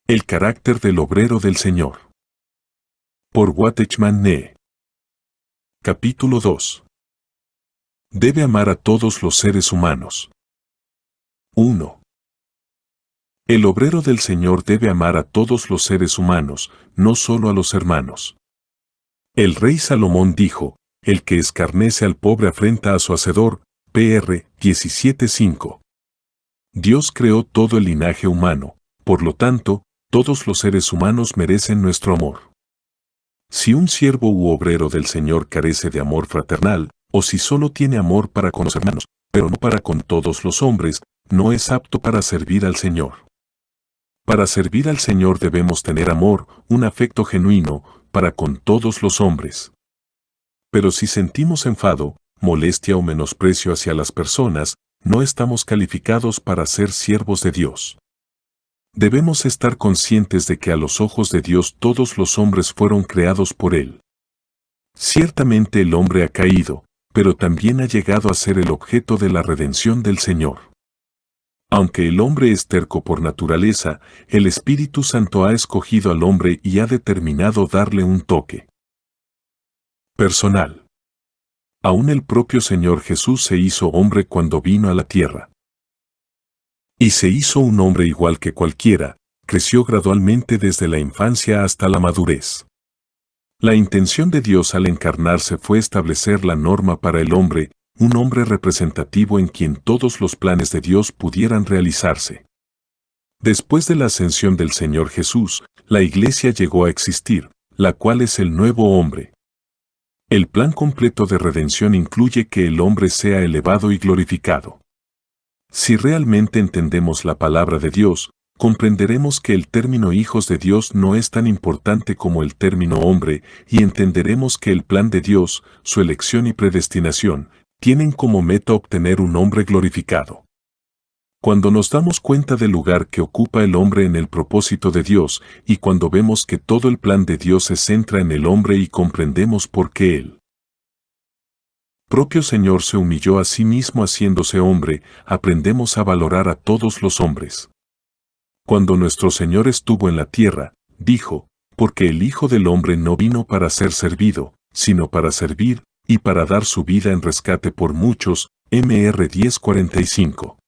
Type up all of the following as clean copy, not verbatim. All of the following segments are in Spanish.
El carácter del obrero del Señor. Por Watchman Nee. Capítulo 2. Debe amar a todos los seres humanos. 1. El obrero del Señor debe amar a todos los seres humanos, no solo a los hermanos. El rey Salomón dijo, el que escarnece al pobre afrenta a su hacedor, PR 17:5. Dios creó todo el linaje humano, por lo tanto, todos los seres humanos merecen nuestro amor. Si un siervo u obrero del Señor carece de amor fraternal, o si solo tiene amor para con los hermanos, pero no para con todos los hombres, no es apto para servir al Señor. Para servir al Señor debemos tener amor, un afecto genuino, para con todos los hombres. Pero si sentimos enfado, molestia o menosprecio hacia las personas, no estamos calificados para ser siervos de Dios. Debemos estar conscientes de que a los ojos de Dios todos los hombres fueron creados por Él. Ciertamente el hombre ha caído, pero también ha llegado a ser el objeto de la redención del Señor. Aunque el hombre es terco por naturaleza, el Espíritu Santo ha escogido al hombre y ha determinado darle un toque personal. Aún el propio Señor Jesús se hizo hombre cuando vino a la tierra. Y se hizo un hombre igual que cualquiera, creció gradualmente desde la infancia hasta la madurez. La intención de Dios al encarnarse fue establecer la norma para el hombre, un hombre representativo en quien todos los planes de Dios pudieran realizarse. Después de la ascensión del Señor Jesús, la Iglesia llegó a existir, la cual es el nuevo hombre. El plan completo de redención incluye que el hombre sea elevado y glorificado. Si realmente entendemos la palabra de Dios, comprenderemos que el término hijos de Dios no es tan importante como el término hombre, y entenderemos que el plan de Dios, su elección y predestinación, tienen como meta obtener un hombre glorificado. Cuando nos damos cuenta del lugar que ocupa el hombre en el propósito de Dios, y cuando vemos que todo el plan de Dios se centra en el hombre y comprendemos por qué Él propio Señor se humilló a sí mismo haciéndose hombre, aprendemos a valorar a todos los hombres. Cuando nuestro Señor estuvo en la tierra, dijo, porque el Hijo del Hombre no vino para ser servido, sino para servir, y para dar su vida en rescate por muchos, Mr. 10:45.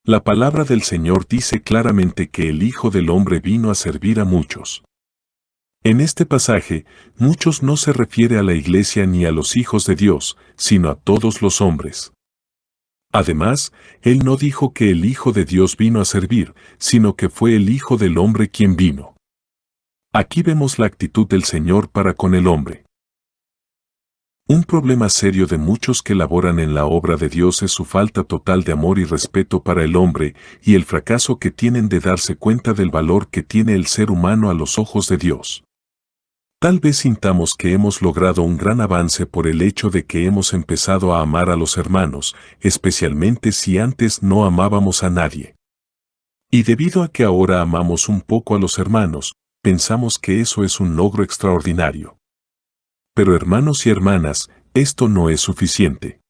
La palabra del Señor dice claramente que el Hijo del Hombre vino a servir a muchos. En este pasaje, muchos no se refiere a la Iglesia ni a los hijos de Dios, sino a todos los hombres. Además, Él no dijo que el Hijo de Dios vino a servir, sino que fue el Hijo del Hombre quien vino. Aquí vemos la actitud del Señor para con el hombre. Un problema serio de muchos que laboran en la obra de Dios es su falta total de amor y respeto para el hombre, y el fracaso que tienen de darse cuenta del valor que tiene el ser humano a los ojos de Dios. Tal vez sintamos que hemos logrado un gran avance por el hecho de que hemos empezado a amar a los hermanos, especialmente si antes no amábamos a nadie. Y debido a que ahora amamos un poco a los hermanos, pensamos que eso es un logro extraordinario. Pero hermanos y hermanas, esto no es suficiente.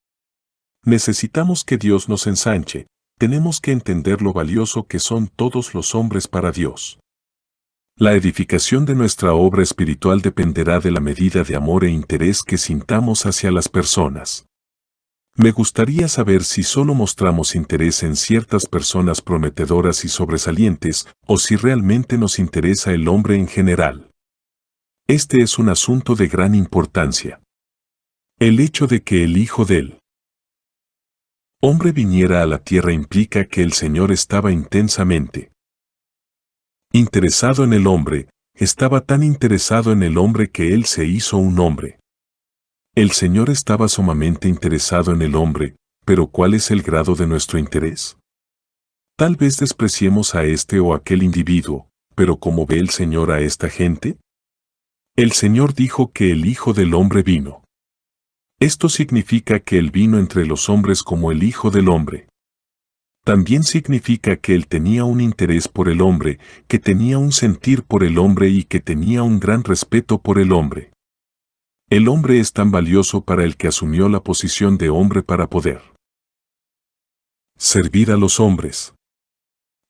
Necesitamos que Dios nos ensanche, tenemos que entender lo valioso que son todos los hombres para Dios. La edificación de nuestra obra espiritual dependerá de la medida de amor e interés que sintamos hacia las personas. Me gustaría saber si solo mostramos interés en ciertas personas prometedoras y sobresalientes, o si realmente nos interesa el hombre en general. Este es un asunto de gran importancia. El hecho de que el Hijo del Hombre viniera a la tierra implica que el Señor estaba intensamente interesado en el hombre, estaba tan interesado en el hombre que Él se hizo un hombre. El Señor estaba sumamente interesado en el hombre, pero ¿cuál es el grado de nuestro interés? Tal vez despreciemos a este o aquel individuo, pero ¿cómo ve el Señor a esta gente? El Señor dijo que el Hijo del Hombre vino. Esto significa que Él vino entre los hombres como el Hijo del Hombre. También significa que Él tenía un interés por el hombre, que tenía un sentir por el hombre y que tenía un gran respeto por el hombre. El hombre es tan valioso para el que asumió la posición de hombre para poder servir a los hombres.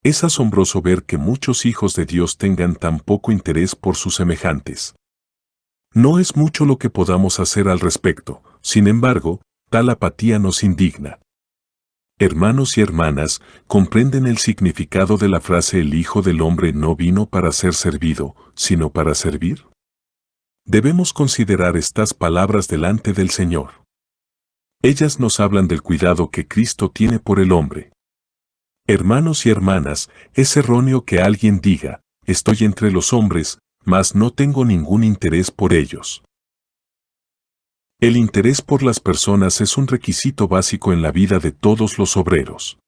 Es asombroso ver que muchos hijos de Dios tengan tan poco interés por sus semejantes. No es mucho lo que podamos hacer al respecto, sin embargo, tal apatía nos indigna. Hermanos y hermanas, ¿comprenden el significado de la frase el Hijo del Hombre no vino para ser servido, sino para servir? Debemos considerar estas palabras delante del Señor. Ellas nos hablan del cuidado que Cristo tiene por el hombre. Hermanos y hermanas, es erróneo que alguien diga, estoy entre los hombres, mas no tengo ningún interés por ellos. El interés por las personas es un requisito básico en la vida de todos los obreros.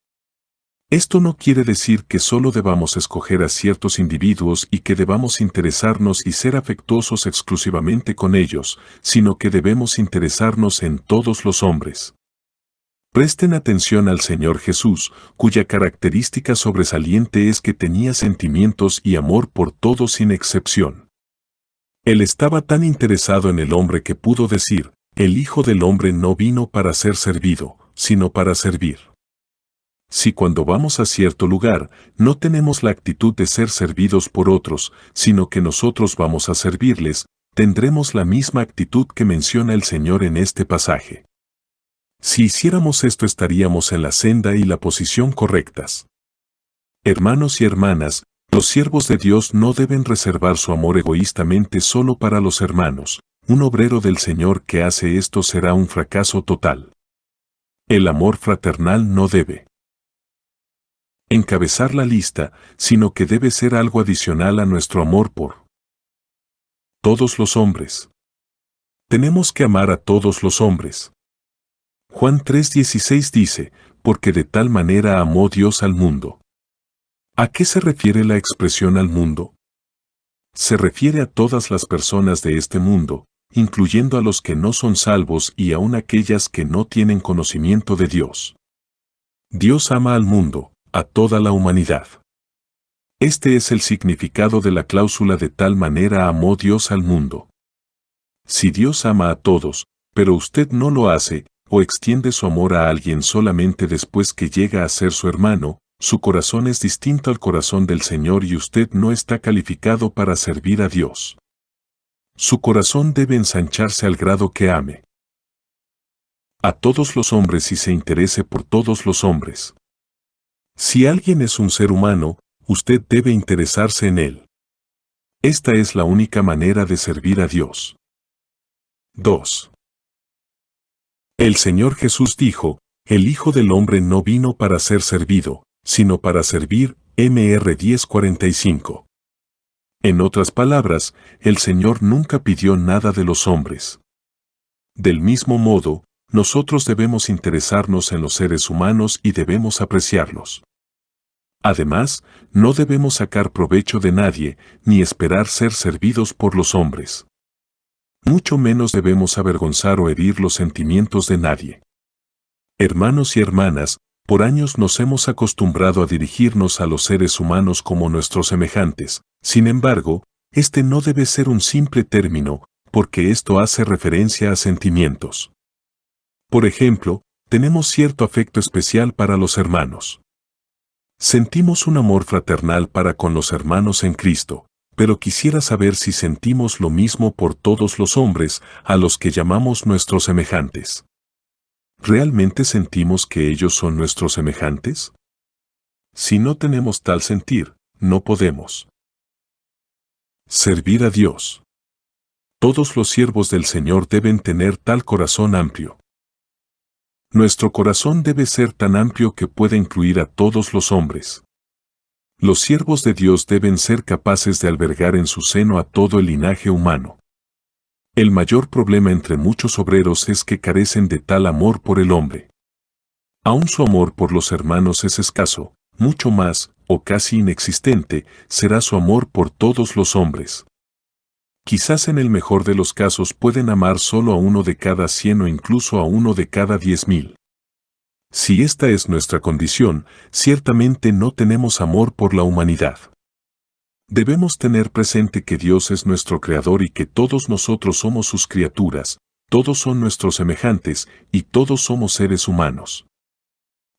Esto no quiere decir que solo debamos escoger a ciertos individuos y que debamos interesarnos y ser afectuosos exclusivamente con ellos, sino que debemos interesarnos en todos los hombres. Presten atención al Señor Jesús, cuya característica sobresaliente es que tenía sentimientos y amor por todos sin excepción. Él estaba tan interesado en el hombre que pudo decir, el Hijo del Hombre no vino para ser servido, sino para servir. Si cuando vamos a cierto lugar, no tenemos la actitud de ser servidos por otros, sino que nosotros vamos a servirles, tendremos la misma actitud que menciona el Señor en este pasaje. Si hiciéramos esto estaríamos en la senda y la posición correctas. Hermanos y hermanas, los siervos de Dios no deben reservar su amor egoístamente solo para los hermanos. Un obrero del Señor que hace esto será un fracaso total. El amor fraternal no debe encabezar la lista, sino que debe ser algo adicional a nuestro amor por todos los hombres. Tenemos que amar a todos los hombres. Juan 3:16 dice, porque de tal manera amó Dios al mundo. ¿A qué se refiere la expresión al mundo? Se refiere a todas las personas de este mundo, incluyendo a los que no son salvos y aun aquellas que no tienen conocimiento de Dios. Dios ama al mundo, a toda la humanidad. Este es el significado de la cláusula de tal manera amó Dios al mundo. Si Dios ama a todos, pero usted no lo hace, o extiende su amor a alguien solamente después que llega a ser su hermano, su corazón es distinto al corazón del Señor y usted no está calificado para servir a Dios. Su corazón debe ensancharse al grado que ame a todos los hombres y se interese por todos los hombres. Si alguien es un ser humano, usted debe interesarse en él. Esta es la única manera de servir a Dios. 2. El Señor Jesús dijo, el Hijo del Hombre no vino para ser servido, sino para servir, Mr. 10:45. En otras palabras, el Señor nunca pidió nada de los hombres. Del mismo modo, nosotros debemos interesarnos en los seres humanos y debemos apreciarlos. Además, no debemos sacar provecho de nadie, ni esperar ser servidos por los hombres. Mucho menos debemos avergonzar o herir los sentimientos de nadie. Hermanos y hermanas, por años nos hemos acostumbrado a dirigirnos a los seres humanos como nuestros semejantes. Sin embargo, este no debe ser un simple término, porque esto hace referencia a sentimientos. Por ejemplo, tenemos cierto afecto especial para los hermanos. Sentimos un amor fraternal para con los hermanos en Cristo, pero quisiera saber si sentimos lo mismo por todos los hombres a los que llamamos nuestros semejantes. ¿Realmente sentimos que ellos son nuestros semejantes? Si no tenemos tal sentir, no podemos servir a Dios. Todos los siervos del Señor deben tener tal corazón amplio. Nuestro corazón debe ser tan amplio que pueda incluir a todos los hombres. Los siervos de Dios deben ser capaces de albergar en su seno a todo el linaje humano. El mayor problema entre muchos obreros es que carecen de tal amor por el hombre. Aun su amor por los hermanos es escaso, mucho más, o casi inexistente, será su amor por todos los hombres. Quizás en el mejor de los casos pueden amar solo a uno de cada 100 o incluso a uno de cada 10,000. Si esta es nuestra condición, ciertamente no tenemos amor por la humanidad. Debemos tener presente que Dios es nuestro Creador y que todos nosotros somos sus criaturas, todos son nuestros semejantes y todos somos seres humanos.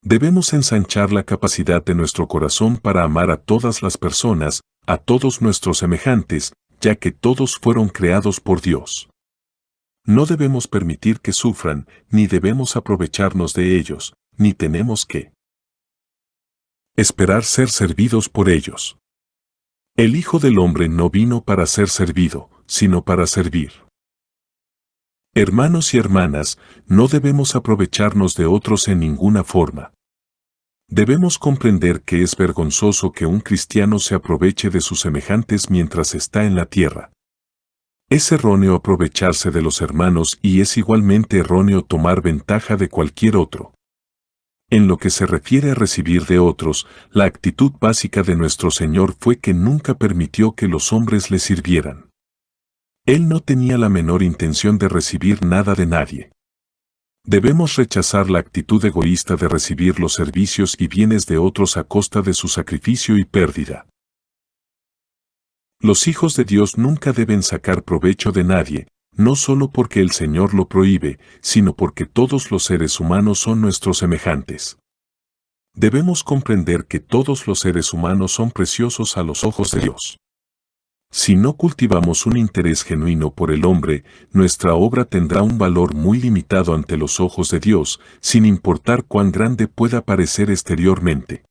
Debemos ensanchar la capacidad de nuestro corazón para amar a todas las personas, a todos nuestros semejantes, ya que todos fueron creados por Dios. No debemos permitir que sufran, ni debemos aprovecharnos de ellos, ni tenemos que esperar ser servidos por ellos. El Hijo del Hombre no vino para ser servido, sino para servir. Hermanos y hermanas, no debemos aprovecharnos de otros en ninguna forma. Debemos comprender que es vergonzoso que un cristiano se aproveche de sus semejantes mientras está en la tierra. Es erróneo aprovecharse de los hermanos y es igualmente erróneo tomar ventaja de cualquier otro. En lo que se refiere a recibir de otros, la actitud básica de nuestro Señor fue que nunca permitió que los hombres le sirvieran. Él no tenía la menor intención de recibir nada de nadie. Debemos rechazar la actitud egoísta de recibir los servicios y bienes de otros a costa de su sacrificio y pérdida. Los hijos de Dios nunca deben sacar provecho de nadie, no solo porque el Señor lo prohíbe, sino porque todos los seres humanos son nuestros semejantes. Debemos comprender que todos los seres humanos son preciosos a los ojos de Dios. Si no cultivamos un interés genuino por el hombre, nuestra obra tendrá un valor muy limitado ante los ojos de Dios, sin importar cuán grande pueda parecer exteriormente.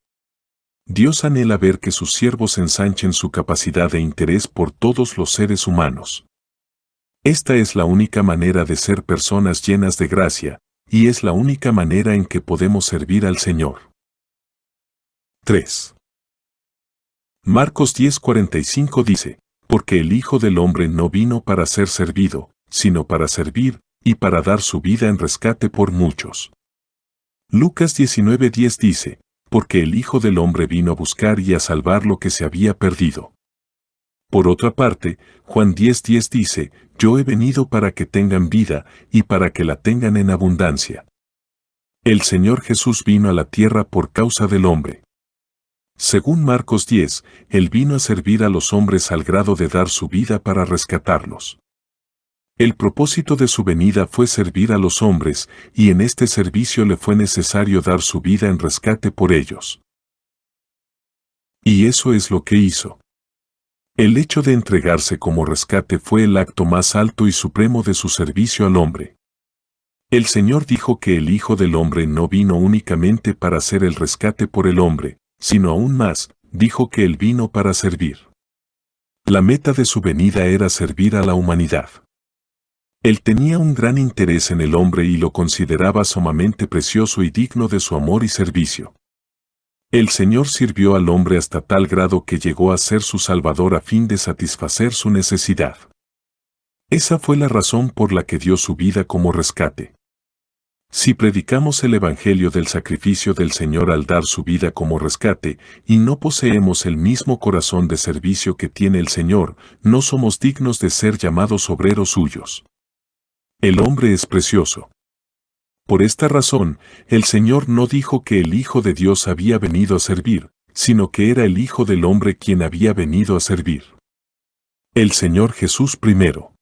Dios anhela ver que sus siervos ensanchen su capacidad de interés por todos los seres humanos. Esta es la única manera de ser personas llenas de gracia, y es la única manera en que podemos servir al Señor. 3. Marcos 10:45 dice, porque el Hijo del Hombre no vino para ser servido, sino para servir, y para dar su vida en rescate por muchos. Lucas 19:10 dice, porque el Hijo del Hombre vino a buscar y a salvar lo que se había perdido. Por otra parte, Juan 10:10 dice, yo he venido para que tengan vida, y para que la tengan en abundancia. El Señor Jesús vino a la tierra por causa del hombre. Según Marcos 10, Él vino a servir a los hombres al grado de dar su vida para rescatarlos. El propósito de su venida fue servir a los hombres, y en este servicio le fue necesario dar su vida en rescate por ellos. Y eso es lo que hizo. El hecho de entregarse como rescate fue el acto más alto y supremo de su servicio al hombre. El Señor dijo que el Hijo del Hombre no vino únicamente para hacer el rescate por el hombre, sino aún más, dijo que Él vino para servir. La meta de su venida era servir a la humanidad. Él tenía un gran interés en el hombre y lo consideraba sumamente precioso y digno de su amor y servicio. El Señor sirvió al hombre hasta tal grado que llegó a ser su Salvador a fin de satisfacer su necesidad. Esa fue la razón por la que dio su vida como rescate. Si predicamos el Evangelio del sacrificio del Señor al dar su vida como rescate, y no poseemos el mismo corazón de servicio que tiene el Señor, no somos dignos de ser llamados obreros suyos. El hombre es precioso. Por esta razón, el Señor no dijo que el Hijo de Dios había venido a servir, sino que era el Hijo del Hombre quien había venido a servir. El Señor Jesús primero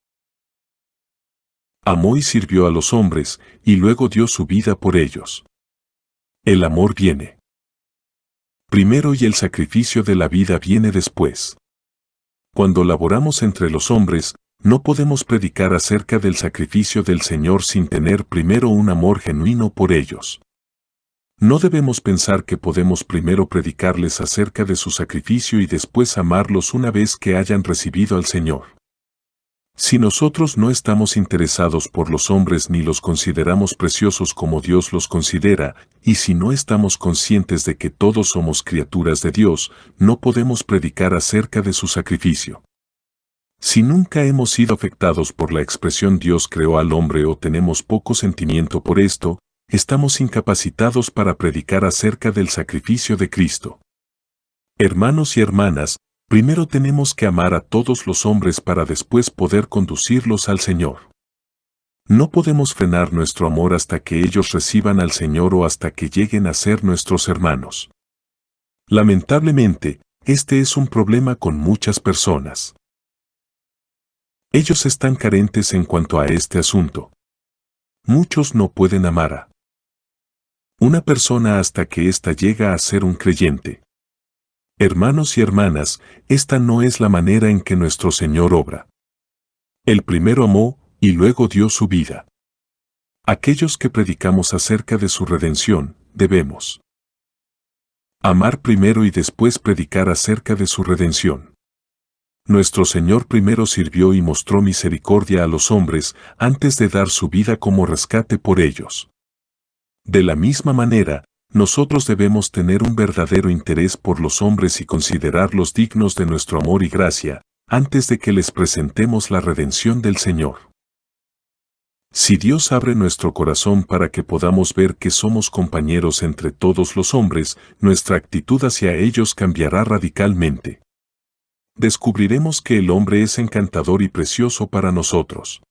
amó y sirvió a los hombres, y luego dio su vida por ellos. El amor viene primero y el sacrificio de la vida viene después. Cuando laboramos entre los hombres, no podemos predicar acerca del sacrificio del Señor sin tener primero un amor genuino por ellos. No debemos pensar que podemos primero predicarles acerca de su sacrificio y después amarlos una vez que hayan recibido al Señor. Si nosotros no estamos interesados por los hombres ni los consideramos preciosos como Dios los considera, y si no estamos conscientes de que todos somos criaturas de Dios, no podemos predicar acerca de su sacrificio. Si nunca hemos sido afectados por la expresión Dios creó al hombre o tenemos poco sentimiento por esto, estamos incapacitados para predicar acerca del sacrificio de Cristo. Hermanos y hermanas, primero tenemos que amar a todos los hombres para después poder conducirlos al Señor. No podemos frenar nuestro amor hasta que ellos reciban al Señor o hasta que lleguen a ser nuestros hermanos. Lamentablemente, este es un problema con muchas personas. Ellos están carentes en cuanto a este asunto. Muchos no pueden amar a una persona hasta que ésta llega a ser un creyente. Hermanos y hermanas, esta no es la manera en que nuestro Señor obra. Él primero amó y luego dio su vida. Aquellos que predicamos acerca de su redención, debemos amar primero y después predicar acerca de su redención. Nuestro Señor primero sirvió y mostró misericordia a los hombres antes de dar su vida como rescate por ellos. De la misma manera, nosotros debemos tener un verdadero interés por los hombres y considerarlos dignos de nuestro amor y gracia, antes de que les presentemos la redención del Señor. Si Dios abre nuestro corazón para que podamos ver que somos compañeros entre todos los hombres, nuestra actitud hacia ellos cambiará radicalmente. Descubriremos que el hombre es encantador y precioso para nosotros.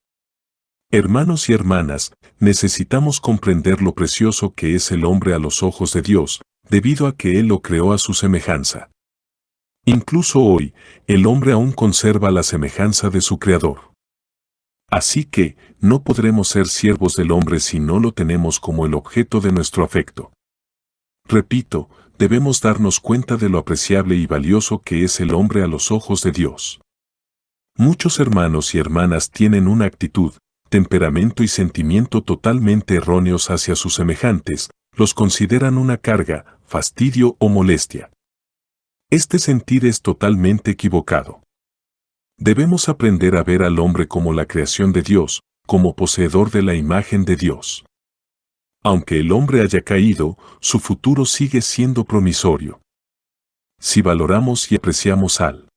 Hermanos y hermanas, necesitamos comprender lo precioso que es el hombre a los ojos de Dios, debido a que Él lo creó a su semejanza. Incluso hoy, el hombre aún conserva la semejanza de su Creador. Así que, no podremos ser siervos del hombre si no lo tenemos como el objeto de nuestro afecto. Repito, debemos darnos cuenta de lo apreciable y valioso que es el hombre a los ojos de Dios. Muchos hermanos y hermanas tienen una actitud, temperamento y sentimiento totalmente erróneos hacia sus semejantes, los consideran una carga, fastidio o molestia. Este sentir es totalmente equivocado. Debemos aprender a ver al hombre como la creación de Dios, como poseedor de la imagen de Dios. Aunque el hombre haya caído, su futuro sigue siendo promisorio. Si valoramos y apreciamos al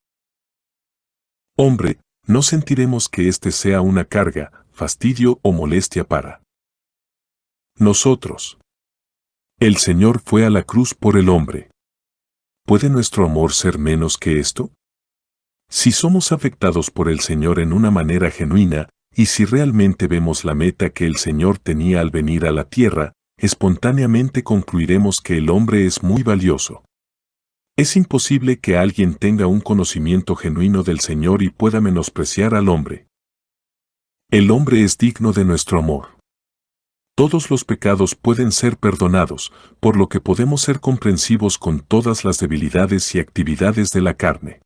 hombre, no sentiremos que éste sea una carga, fastidio o molestia para nosotros. El Señor fue a la cruz por el hombre. ¿Puede nuestro amor ser menos que esto? Si somos afectados por el Señor en una manera genuina, y si realmente vemos la meta que el Señor tenía al venir a la tierra, espontáneamente concluiremos que el hombre es muy valioso. Es imposible que alguien tenga un conocimiento genuino del Señor y pueda menospreciar al hombre. El hombre es digno de nuestro amor. Todos los pecados pueden ser perdonados, por lo que podemos ser comprensivos con todas las debilidades y actividades de la carne.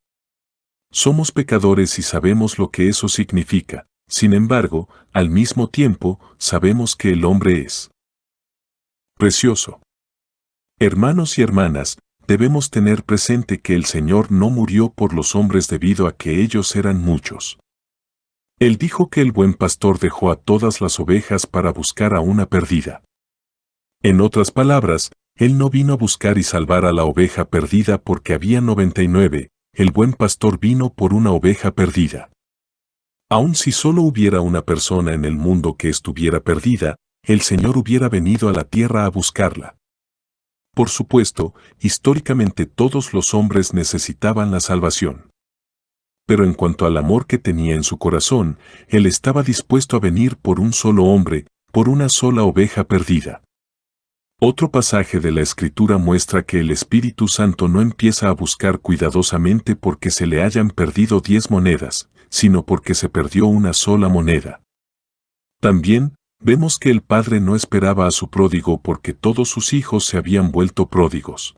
Somos pecadores y sabemos lo que eso significa. Sin embargo, al mismo tiempo, sabemos que el hombre es precioso. Hermanos y hermanas, debemos tener presente que el Señor no murió por los hombres debido a que ellos eran muchos. Él dijo que el buen pastor dejó a todas las ovejas para buscar a una perdida. En otras palabras, Él no vino a buscar y salvar a la oveja perdida porque había 99, el buen pastor vino por una oveja perdida. Aun si solo hubiera una persona en el mundo que estuviera perdida, el Señor hubiera venido a la tierra a buscarla. Por supuesto, históricamente todos los hombres necesitaban la salvación. Pero en cuanto al amor que tenía en su corazón, Él estaba dispuesto a venir por un solo hombre, por una sola oveja perdida. Otro pasaje de la Escritura muestra que el Espíritu Santo no empieza a buscar cuidadosamente porque se le hayan perdido 10 monedas, sino porque se perdió una sola moneda. También, vemos que el Padre no esperaba a su pródigo porque todos sus hijos se habían vuelto pródigos.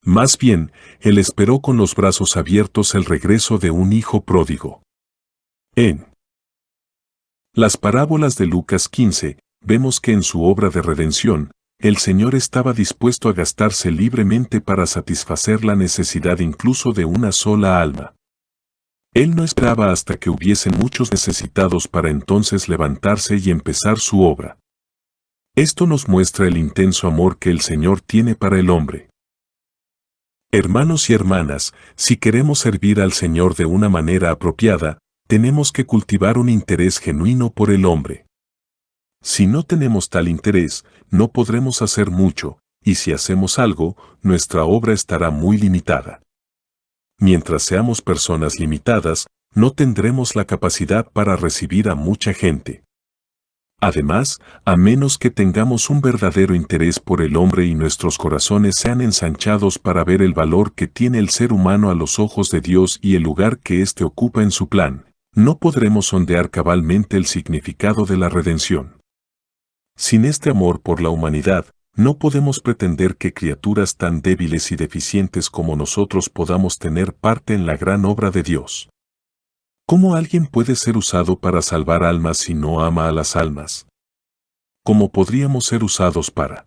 Más bien, Él esperó con los brazos abiertos el regreso de un hijo pródigo. En las parábolas de Lucas 15, vemos que en su obra de redención, el Señor estaba dispuesto a gastarse libremente para satisfacer la necesidad incluso de una sola alma. Él no esperaba hasta que hubiesen muchos necesitados para entonces levantarse y empezar su obra. Esto nos muestra el intenso amor que el Señor tiene para el hombre. Hermanos y hermanas, si queremos servir al Señor de una manera apropiada, tenemos que cultivar un interés genuino por el hombre. Si no tenemos tal interés, no podremos hacer mucho, y si hacemos algo, nuestra obra estará muy limitada. Mientras seamos personas limitadas, no tendremos la capacidad para recibir a mucha gente. Además, a menos que tengamos un verdadero interés por el hombre y nuestros corazones sean ensanchados para ver el valor que tiene el ser humano a los ojos de Dios y el lugar que éste ocupa en su plan, no podremos sondear cabalmente el significado de la redención. Sin este amor por la humanidad, no podemos pretender que criaturas tan débiles y deficientes como nosotros podamos tener parte en la gran obra de Dios. ¿Cómo alguien puede ser usado para salvar almas si no ama a las almas? ¿Cómo podríamos ser usados para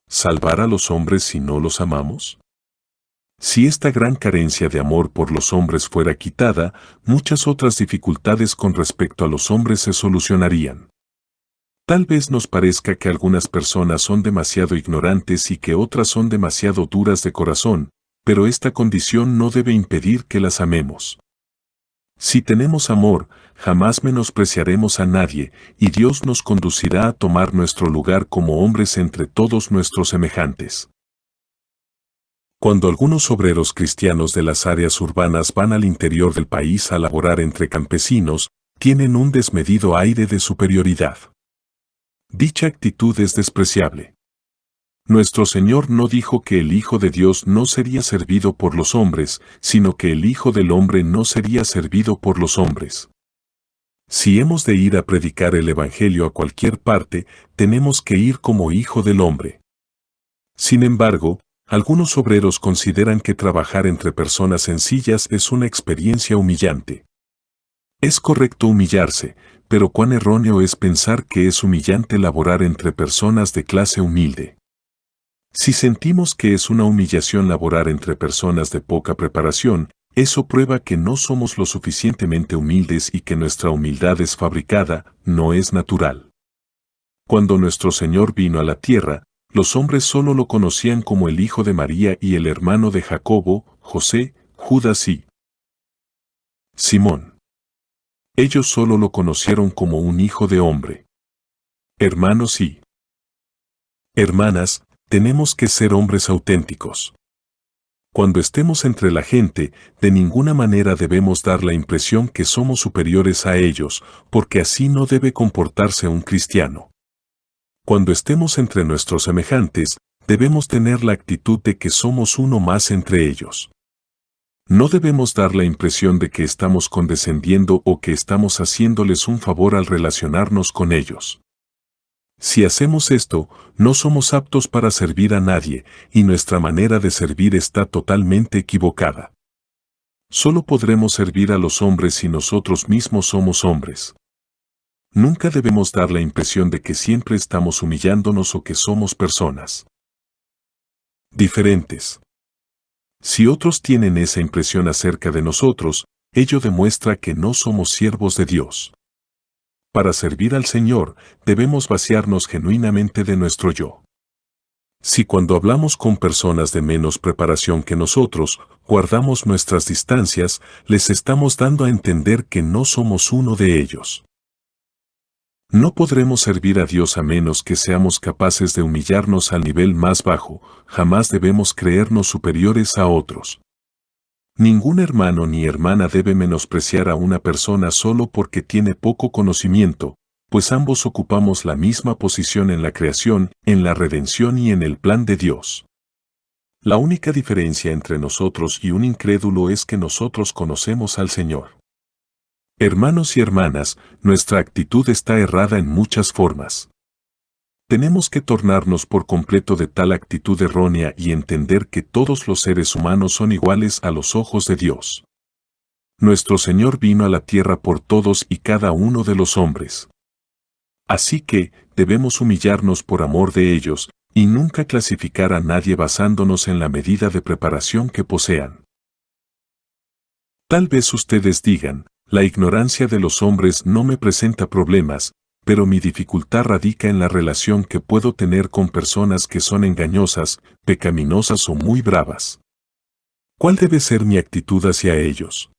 salvar a los hombres si no los amamos? Si esta gran carencia de amor por los hombres fuera quitada, muchas otras dificultades con respecto a los hombres se solucionarían. Tal vez nos parezca que algunas personas son demasiado ignorantes y que otras son demasiado duras de corazón, pero esta condición no debe impedir que las amemos. Si tenemos amor, jamás menospreciaremos a nadie, y Dios nos conducirá a tomar nuestro lugar como hombres entre todos nuestros semejantes. Cuando algunos obreros cristianos de las áreas urbanas van al interior del país a laborar entre campesinos, tienen un desmedido aire de superioridad. Dicha actitud es despreciable. Nuestro Señor no dijo que el Hijo de Dios no sería servido por los hombres, sino que el Hijo del Hombre no sería servido por los hombres. Si hemos de ir a predicar el Evangelio a cualquier parte, tenemos que ir como Hijo del Hombre. Sin embargo, algunos obreros consideran que trabajar entre personas sencillas es una experiencia humillante. Es correcto humillarse, pero cuán erróneo es pensar que es humillante laborar entre personas de clase humilde. Si sentimos que es una humillación laborar entre personas de poca preparación, eso prueba que no somos lo suficientemente humildes y que nuestra humildad es fabricada, no es natural. Cuando nuestro Señor vino a la tierra, los hombres solo lo conocían como el hijo de María y el hermano de Jacobo, José, Judas y Simón. Ellos solo lo conocieron como un hijo de hombre. Hermanos y hermanas, tenemos que ser hombres auténticos. Cuando estemos entre la gente, de ninguna manera debemos dar la impresión que somos superiores a ellos, porque así no debe comportarse un cristiano. Cuando estemos entre nuestros semejantes, debemos tener la actitud de que somos uno más entre ellos. No debemos dar la impresión de que estamos condescendiendo o que estamos haciéndoles un favor al relacionarnos con ellos. Si hacemos esto, no somos aptos para servir a nadie, y nuestra manera de servir está totalmente equivocada. Solo podremos servir a los hombres si nosotros mismos somos hombres. Nunca debemos dar la impresión de que siempre estamos humillándonos o que somos personas diferentes. Si otros tienen esa impresión acerca de nosotros, ello demuestra que no somos siervos de Dios. Para servir al Señor, debemos vaciarnos genuinamente de nuestro yo. Si cuando hablamos con personas de menos preparación que nosotros, guardamos nuestras distancias, les estamos dando a entender que no somos uno de ellos. No podremos servir a Dios a menos que seamos capaces de humillarnos al nivel más bajo, jamás debemos creernos superiores a otros. Ningún hermano ni hermana debe menospreciar a una persona solo porque tiene poco conocimiento, pues ambos ocupamos la misma posición en la creación, en la redención y en el plan de Dios. La única diferencia entre nosotros y un incrédulo es que nosotros conocemos al Señor. Hermanos y hermanas, nuestra actitud está errada en muchas formas. Tenemos que tornarnos por completo de tal actitud errónea y entender que todos los seres humanos son iguales a los ojos de Dios. Nuestro Señor vino a la tierra por todos y cada uno de los hombres. Así que, debemos humillarnos por amor de ellos, y nunca clasificar a nadie basándonos en la medida de preparación que posean. Tal vez ustedes digan, la ignorancia de los hombres no me presenta problemas, pero mi dificultad radica en la relación que puedo tener con personas que son engañosas, pecaminosas o muy bravas. ¿Cuál debe ser mi actitud hacia ellos?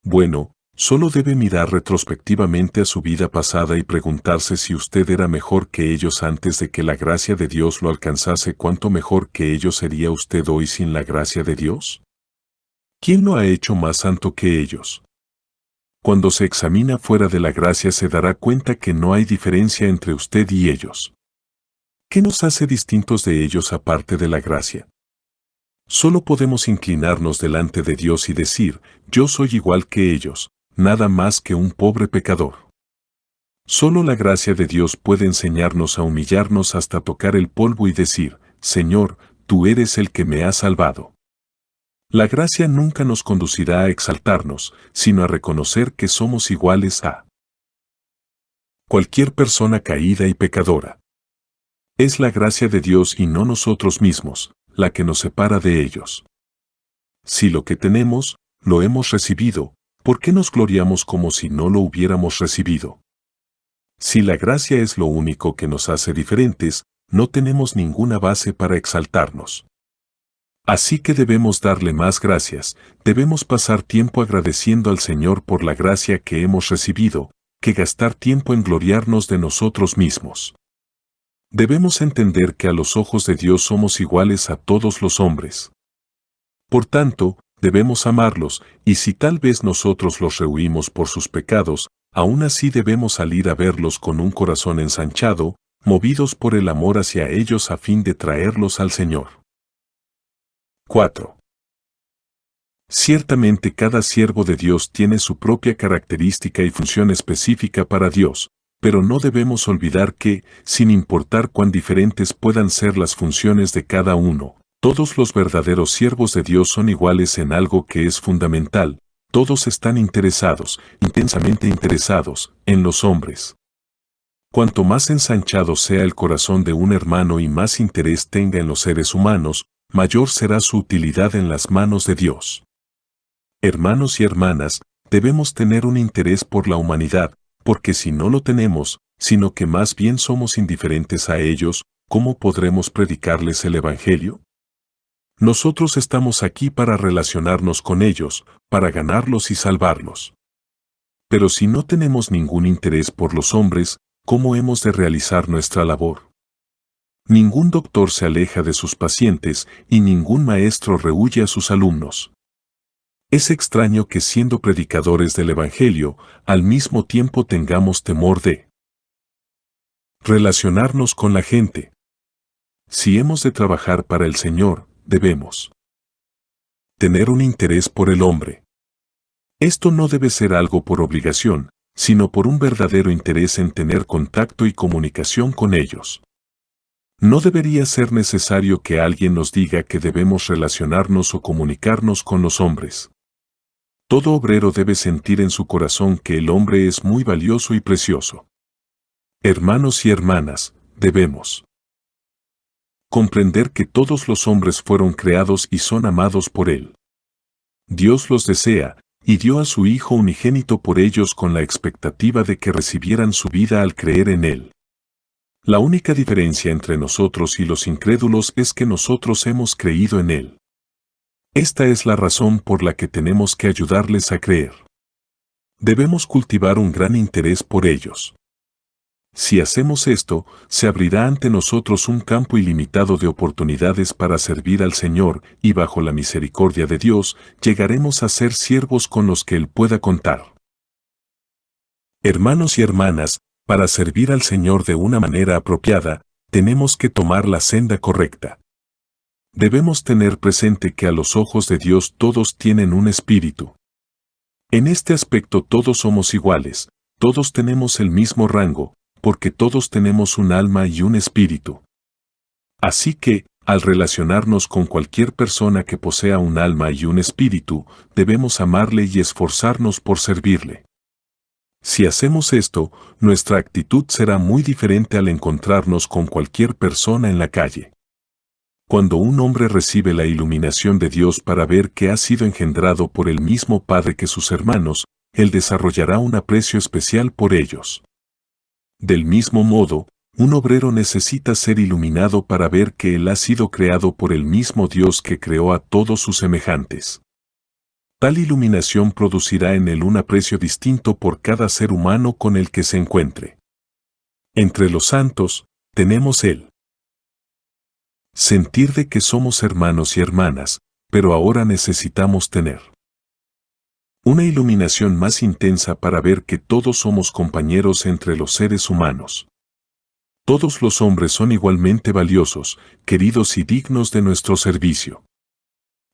Bueno, solo debe mirar retrospectivamente a su vida pasada y preguntarse si usted era mejor que ellos antes de que la gracia de Dios lo alcanzase. ¿Cuánto mejor que ellos sería usted hoy sin la gracia de Dios? ¿Quién lo ha hecho más santo que ellos? Cuando se examina fuera de la gracia se dará cuenta que no hay diferencia entre usted y ellos. ¿Qué nos hace distintos de ellos aparte de la gracia? Solo podemos inclinarnos delante de Dios y decir, yo soy igual que ellos, nada más que un pobre pecador. Solo la gracia de Dios puede enseñarnos a humillarnos hasta tocar el polvo y decir, Señor, tú eres el que me has salvado. La gracia nunca nos conducirá a exaltarnos, sino a reconocer que somos iguales a cualquier persona caída y pecadora. Es la gracia de Dios y no nosotros mismos, la que nos separa de ellos. Si lo que tenemos, lo hemos recibido, ¿por qué nos gloriamos como si no lo hubiéramos recibido? Si la gracia es lo único que nos hace diferentes, no tenemos ninguna base para exaltarnos. Así que debemos darle más gracias, debemos pasar tiempo agradeciendo al Señor por la gracia que hemos recibido, que gastar tiempo en gloriarnos de nosotros mismos. Debemos entender que a los ojos de Dios somos iguales a todos los hombres. Por tanto, debemos amarlos, y si tal vez nosotros los rehuimos por sus pecados, aún así debemos salir a verlos con un corazón ensanchado, movidos por el amor hacia ellos a fin de traerlos al Señor. 4. Ciertamente cada siervo de Dios tiene su propia característica y función específica para Dios, pero no debemos olvidar que, sin importar cuán diferentes puedan ser las funciones de cada uno, todos los verdaderos siervos de Dios son iguales en algo que es fundamental, todos están interesados, intensamente interesados, en los hombres. Cuanto más ensanchado sea el corazón de un hermano y más interés tenga en los seres humanos, mayor será su utilidad en las manos de Dios. Hermanos y hermanas, debemos tener un interés por la humanidad, porque si no lo tenemos, sino que más bien somos indiferentes a ellos, ¿cómo podremos predicarles el Evangelio? Nosotros estamos aquí para relacionarnos con ellos, para ganarlos y salvarlos. Pero si no tenemos ningún interés por los hombres, ¿cómo hemos de realizar nuestra labor? Ningún doctor se aleja de sus pacientes y ningún maestro rehúye a sus alumnos. Es extraño que siendo predicadores del Evangelio, al mismo tiempo tengamos temor de relacionarnos con la gente. Si hemos de trabajar para el Señor, debemos tener un interés por el hombre. Esto no debe ser algo por obligación, sino por un verdadero interés en tener contacto y comunicación con ellos. No debería ser necesario que alguien nos diga que debemos relacionarnos o comunicarnos con los hombres. Todo obrero debe sentir en su corazón que el hombre es muy valioso y precioso. Hermanos y hermanas, debemos comprender que todos los hombres fueron creados y son amados por Él. Dios los desea, y dio a su Hijo unigénito por ellos con la expectativa de que recibieran su vida al creer en Él. La única diferencia entre nosotros y los incrédulos es que nosotros hemos creído en Él. Esta es la razón por la que tenemos que ayudarles a creer. Debemos cultivar un gran interés por ellos. Si hacemos esto, se abrirá ante nosotros un campo ilimitado de oportunidades para servir al Señor y bajo la misericordia de Dios, llegaremos a ser siervos con los que Él pueda contar. Hermanos y hermanas, para servir al Señor de una manera apropiada, tenemos que tomar la senda correcta. Debemos tener presente que a los ojos de Dios todos tienen un espíritu. En este aspecto todos somos iguales, todos tenemos el mismo rango, porque todos tenemos un alma y un espíritu. Así que, al relacionarnos con cualquier persona que posea un alma y un espíritu, debemos amarle y esforzarnos por servirle. Si hacemos esto, nuestra actitud será muy diferente al encontrarnos con cualquier persona en la calle. Cuando un hombre recibe la iluminación de Dios para ver que ha sido engendrado por el mismo Padre que sus hermanos, él desarrollará un aprecio especial por ellos. Del mismo modo, un obrero necesita ser iluminado para ver que él ha sido creado por el mismo Dios que creó a todos sus semejantes. Tal iluminación producirá en él un aprecio distinto por cada ser humano con el que se encuentre. Entre los santos, tenemos el sentir de que somos hermanos y hermanas, pero ahora necesitamos tener una iluminación más intensa para ver que todos somos compañeros entre los seres humanos. Todos los hombres son igualmente valiosos, queridos y dignos de nuestro servicio.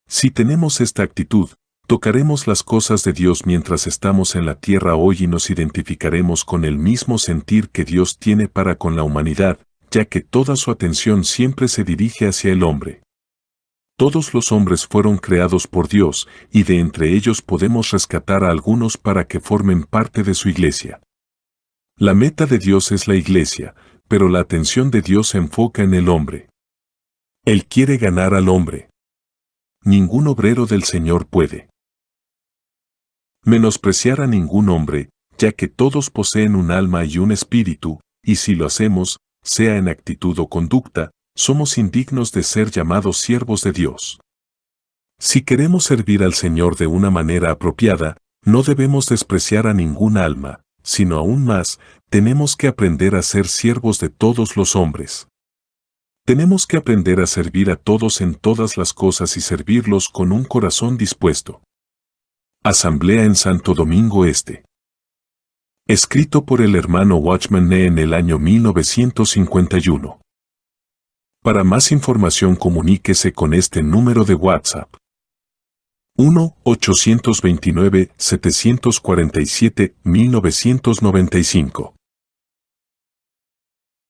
Si tenemos esta actitud, Tocaremos las cosas de Dios mientras estamos en la tierra hoy y nos identificaremos con el mismo sentir que Dios tiene para con la humanidad, ya que toda su atención siempre se dirige hacia el hombre. Todos los hombres fueron creados por Dios, y de entre ellos podemos rescatar a algunos para que formen parte de su iglesia. La meta de Dios es la iglesia, pero la atención de Dios se enfoca en el hombre. Él quiere ganar al hombre. Ningún obrero del Señor puede menospreciar a ningún hombre, ya que todos poseen un alma y un espíritu, y si lo hacemos, sea en actitud o conducta, somos indignos de ser llamados siervos de Dios. Si queremos servir al Señor de una manera apropiada, no debemos despreciar a ningún alma, sino aún más, tenemos que aprender a ser siervos de todos los hombres. Tenemos que aprender a servir a todos en todas las cosas y servirlos con un corazón dispuesto. Asamblea en Santo Domingo Este. Escrito por el hermano Watchman Nee en el año 1951. Para más información comuníquese con este número de WhatsApp. 1-829-747-1995.